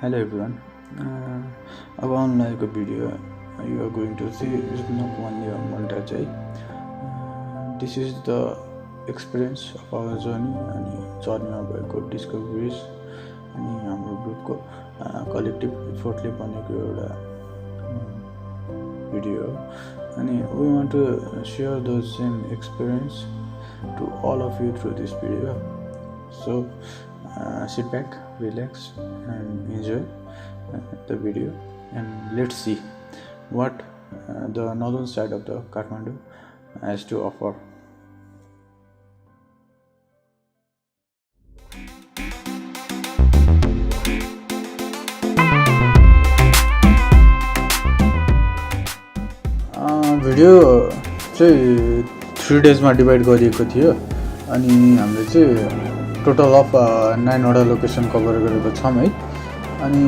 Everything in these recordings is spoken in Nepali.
Hello everyone. अब आउन लागेको video you are going to see is not only a montage. This is the experience of our journey अनि जर्नीमा भएको डिस्कभरिज अनि हाम्रो ग्रुपको कलेक्टिभ एफोर्टले बनेको एउटा भिडियो हो अनि we want to share those same experience to all of you through this video. So sit back, relax and enjoy the video and let's see what the northern side of the Kathmandu has to offer. Video चाहिँ 3 डेजमा डिभाइड गरिएको थियो अनि हामीले चाहिँ टोटल अफ 9 वटा लोकेसन कभर गरेको छौँ है अनि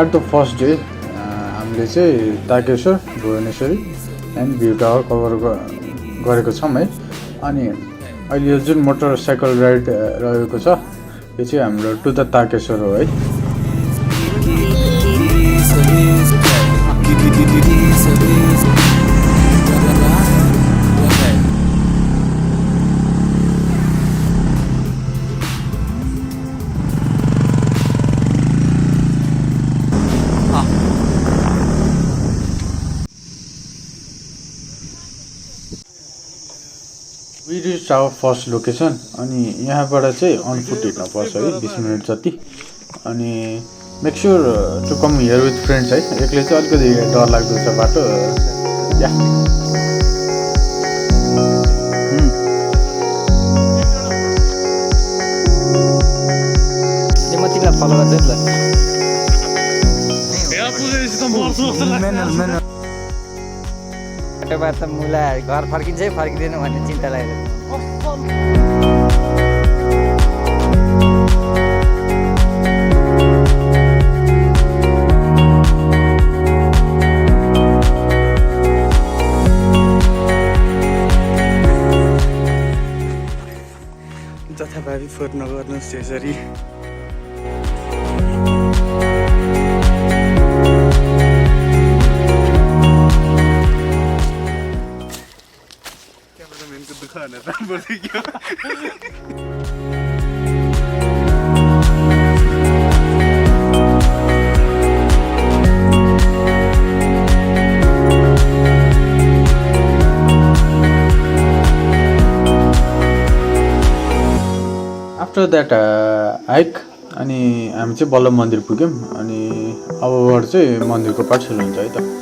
एट द फर्स्ट डे हामीले चाहिँ Tarakeshwar, Bhuvaneshwari and view tower cover गरेको छौँ है अनि अहिले यो जुन मोटरसाइकल राइड रहेको छ यो चाहिँ हाम्रो टु द तारकेश्वर हो है। We reached our first location अनि यहाँबाट चाहिँ अन फुट हिँड्न पर्छ है 20 मिनट जति अनि make sure to come here with friends है। एक्लै चाहिँ अलिकति डर लाग्दो छ बाटो या म तिमीलाई फलो गर्छु ल बाटोबाट त मुला घर फर्किन्छ फर्किँदैन भन्ने चिन्ता लागेको जथाभावी फोहोर नगर्नुहोस् त्यसरी। आफ्टर द्याट हाइक अनि हामी चाहिँ बल्ल मन्दिर पुग्यौँ अनि अबबाट चाहिँ मन्दिरको पाठ सुरु हुन्छ है त।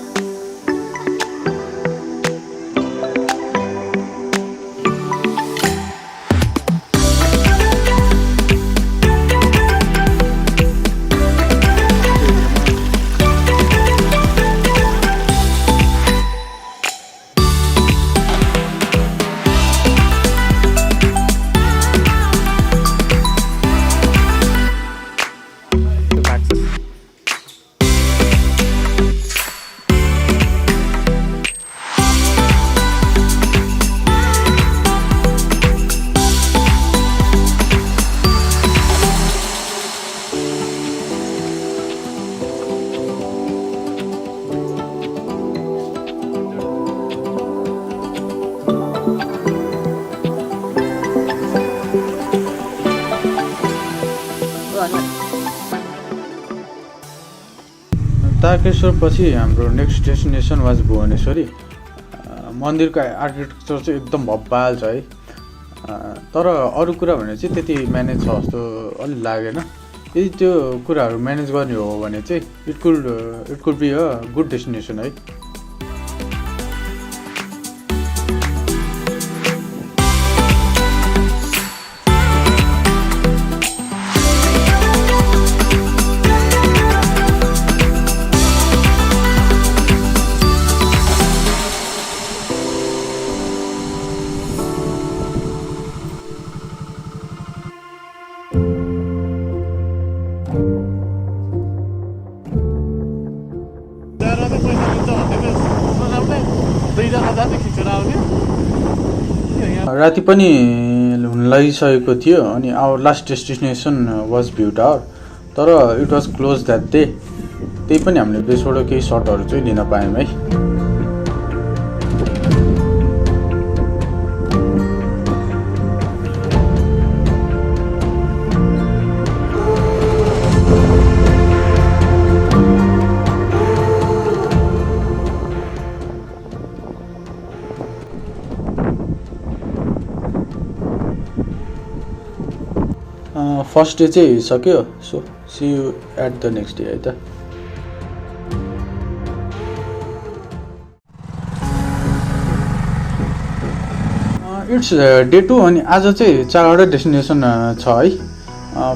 तारकेश्वर पछि हाम्रो नेक्स्ट डेस्टिनेसन वाज भुवनेश्वरी। मन्दिरको आर्किटेक्चर चाहिँ एकदम भब्बाल छ है तर अरू कुरा भने चाहिँ त्यति म्यानेज छ जस्तो अलि लागेन। यदि त्यो कुराहरू म्यानेज गर्ने हो भने चाहिँ it could be a good destination है। राति पनि हुन लगिसकेको थियो अनि our last destination was view tower, तर it was close that day. त्यही पनि हामीले बेसबाट केही सर्टहरू चाहिँ लिन पायौँ है। फर्स्ट डे चाहिँ सक्यो, so see you at the next day है त। इट्स डे 2 अनि आज चाहिँ 4वटा डेस्टिनेसन छ है।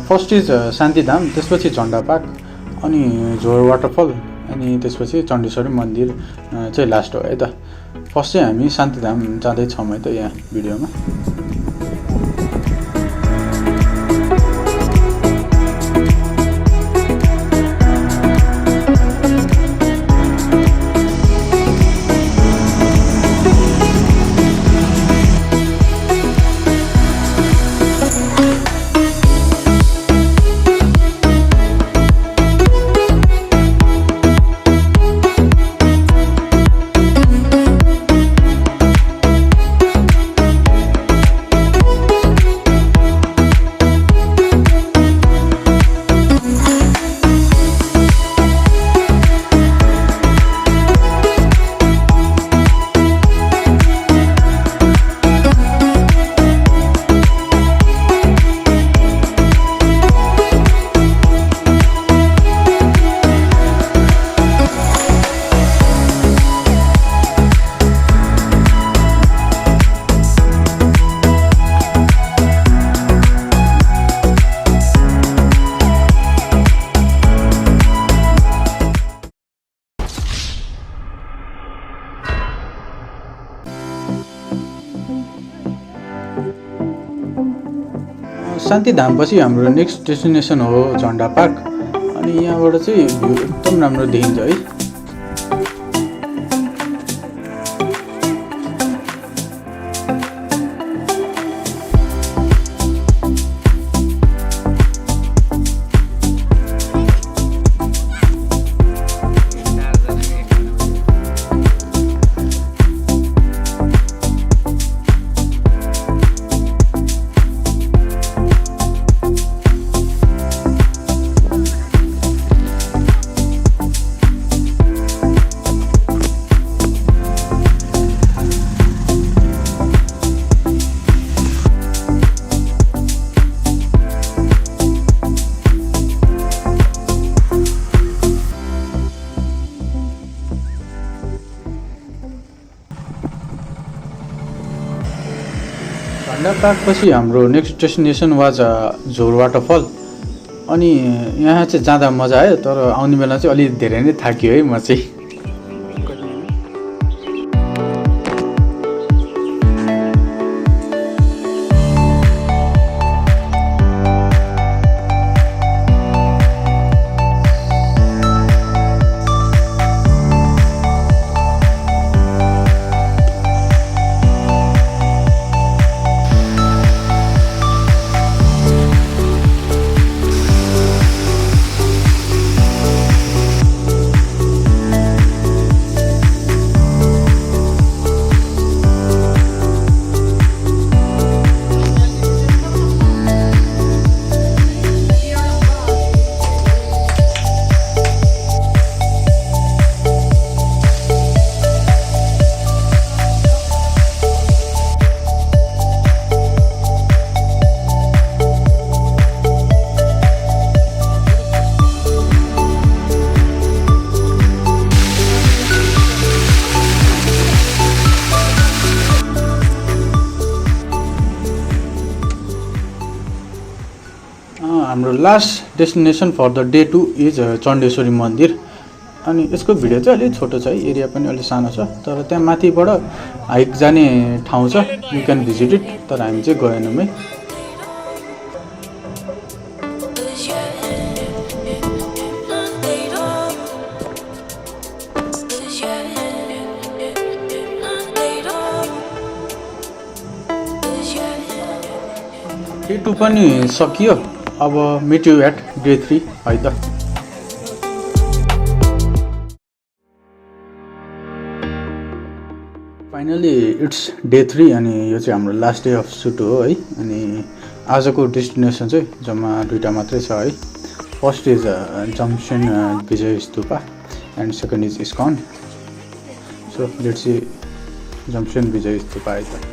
फर्स्ट इज शान्ति धाम, त्यसपछि झन्डा पार्क, अनि झोर वाटरफल, अनि त्यसपछि चण्डेश्वरी मन्दिर चाहिँ लास्ट हो है त। फर्स्ट चाहिँ हामी शान्ति धाम जाँदैछौँ है त यहाँ भिडियोमा। शान्ति धामपछि हाम्रो नेक्स्ट डेस्टिनेसन हो झन्डा पार्क, अनि यहाँबाट चाहिँ भ्यू एकदम राम्रो देखिन्छ है। झन्डा पार्कपछि हाम्रो नेक्स्ट डेस्टिनेसन वाज झोर वाटरफल, अनि यहाँ चाहिँ जाँदा मजा आयो, तर आउने बेला चाहिँ अलिक धेरै नै थाकियो है म चाहिँ। हाम्रो last destination for the day 2 is Chandeshwari मन्दिर, अनि यसको भिडियो चाहिँ अलिक छोटो छ है, एरिया पनि अलिक सानो छ, तर त्यहाँ माथिबाट हाइक जाने ठाउँ छ, यु क्यान भिजिट इट, तर हामी चाहिँ गएनौँ है। 2 पनि सकियो अब मिट यु एट डे 3 है त फाइनली इट्स डे 3 अनि यो चाहिँ हाम्रो लास्ट डे अफ सुट हो है अनि आजको डेस्टिनेसन चाहिँ जम्मा 2टा मात्रै छ है first is Jamchen Vijay Stupa and second is ISKCON so let's see Jamchen Vijay Stupa है त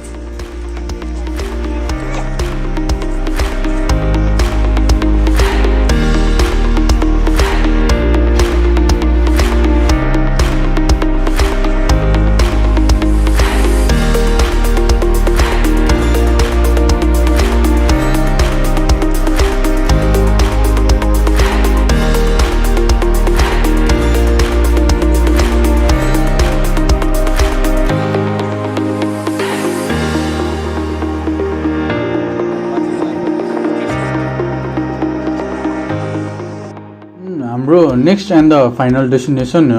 हाम्रो next and the final destination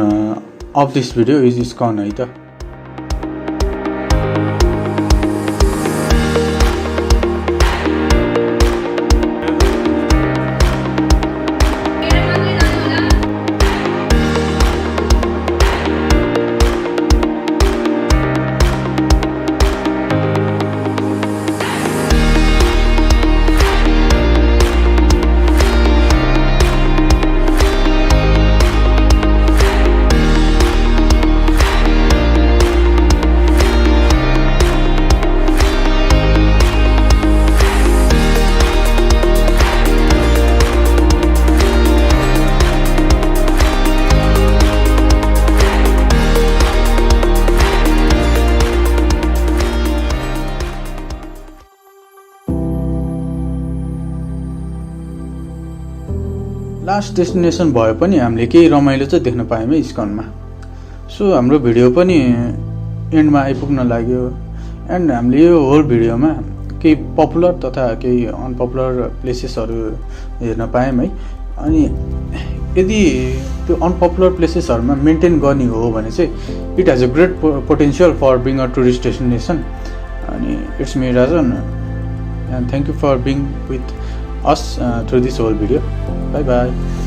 of this video is ISKCON है त लास्ट डेस्टिनेसन भए पनि हामीले केही रमाइलो चाहिँ देख्न पायौँ इस्कनमा सो हाम्रो भिडियो पनि एन्डमा आइपुग्न लाग्यो एन्ड हामीले यो होल भिडियोमा केही पपुलर तथा केही अनपपुलर प्लेसेसहरू हेर्न पायौँ है अनि यदि त्यो अनपपुलर प्लेसेसहरूमा मेन्टेन गर्ने हो भने चाहिँ it has a great potential for being a tourist destination अनि it's me Rajan and thank you for being with us through this whole video. Bye bye.